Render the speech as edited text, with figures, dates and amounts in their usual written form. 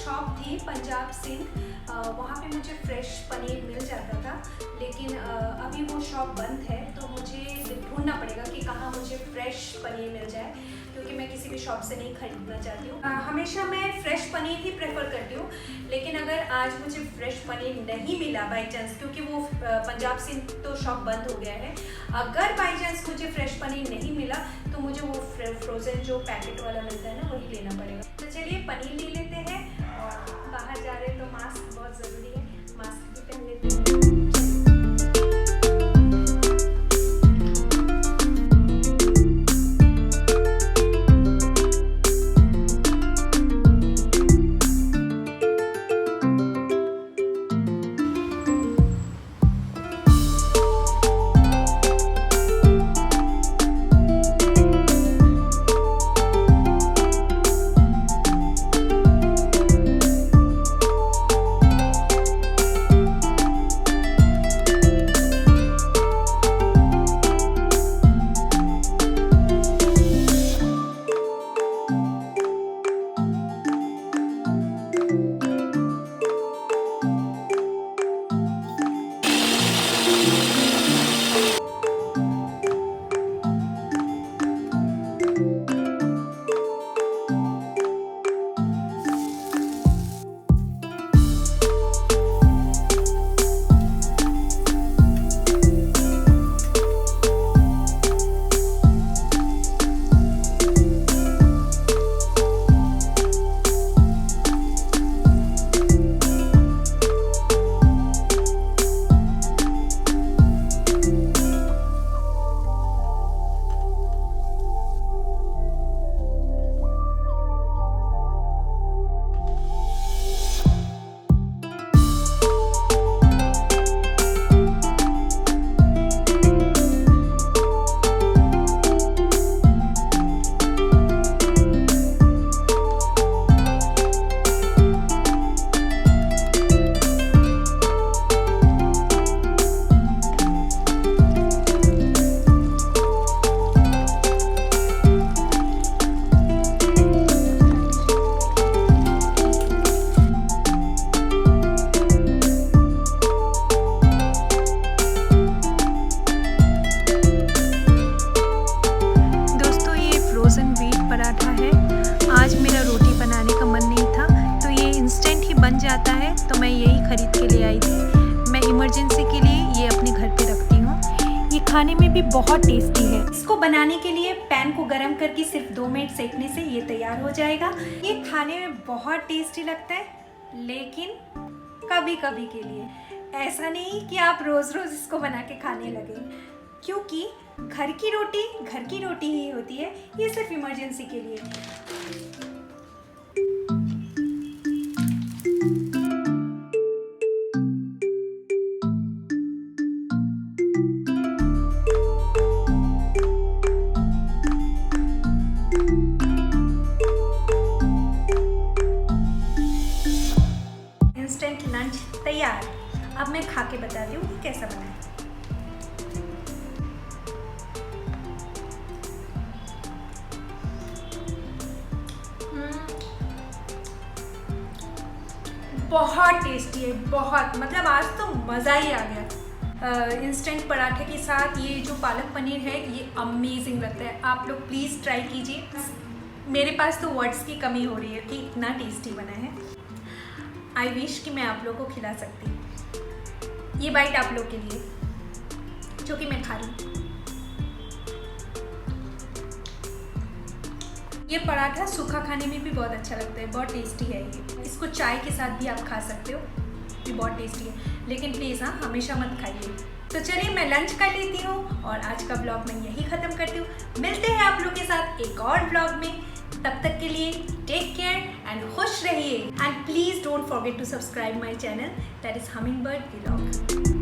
Shop थी पंजाब सिंध, वहाँ पे मुझे फ्रेश पनीर मिल जाता था, लेकिन अभी वो शॉप बंद है, तो मुझे ढूंढना पड़ेगा कि कहाँ मुझे फ्रेश पनीर मिल जाए, क्योंकि मैं किसी भी शॉप से नहीं खरीदना चाहती हूँ। हमेशा मैं फ्रेश पनीर ही प्रेफर करती हूँ, लेकिन अगर आज मुझे फ्रेश पनीर नहीं मिला बाई चांस, क्योंकि वो पंजाब सिंध तो शॉप बंद हो गया है, अगर बाई चांस मुझे फ्रेश पनीर नहीं मिला तो मुझे वो फ्रोज़न जो पैकेट वाला मिलता है ना, वही लेना पड़ेगा। तो चलिए पनीर ले लेते हैं, और बाहर जा रहे हैं तो मास्क बहुत ज़रूरी है, मास्क भी पहन लेते हैं। बन जाता है, तो मैं यही ख़रीद के ले आई थी। मैं इमरजेंसी के लिए ये अपने घर पे रखती हूँ। ये खाने में भी बहुत टेस्टी है। इसको बनाने के लिए पैन को गरम करके सिर्फ 2 मिनट सेकने से ये तैयार हो जाएगा। ये खाने में बहुत टेस्टी लगता है, लेकिन कभी कभी के लिए, ऐसा नहीं कि आप रोज़ रोज़ इसको बना के खाने लगे, क्योंकि घर की रोटी ही होती है। ये सिर्फ इमरजेंसी के लिए। इंस्टेंट लंच तैयार। अब मैं खा के बताती हूँ कि कैसा बना है। बहुत टेस्टी है, बहुत, मतलब आज तो मज़ा ही आ गया। इंस्टेंट पराठे के साथ ये जो पालक पनीर है, ये अमेजिंग लगता है। आप लोग प्लीज़ ट्राई कीजिए। मेरे पास तो वर्ड्स की कमी हो रही है कि इतना टेस्टी बना है। आई विश कि मैं आप लोगों को खिला सकती। ये बाइट आप लोग के लिए, जो कि मैं खा रही हूँ। ये पराठा सूखा खाने में भी बहुत अच्छा लगता है, बहुत टेस्टी है ये। इसको चाय के साथ भी आप खा सकते हो, ये बहुत टेस्टी है। लेकिन प्लीज़ हाँ, हमेशा मत खाइए। तो चलिए मैं लंच कर लेती हूँ और आज का ब्लॉग मैं यही ख़त्म करती हूँ। मिलते हैं आप लोग के साथ एक और ब्लॉग में। तब तक के लिए टेक केयर एंड खुश रहिए। And please don't forget to subscribe my channel, that is hummingbird vlog.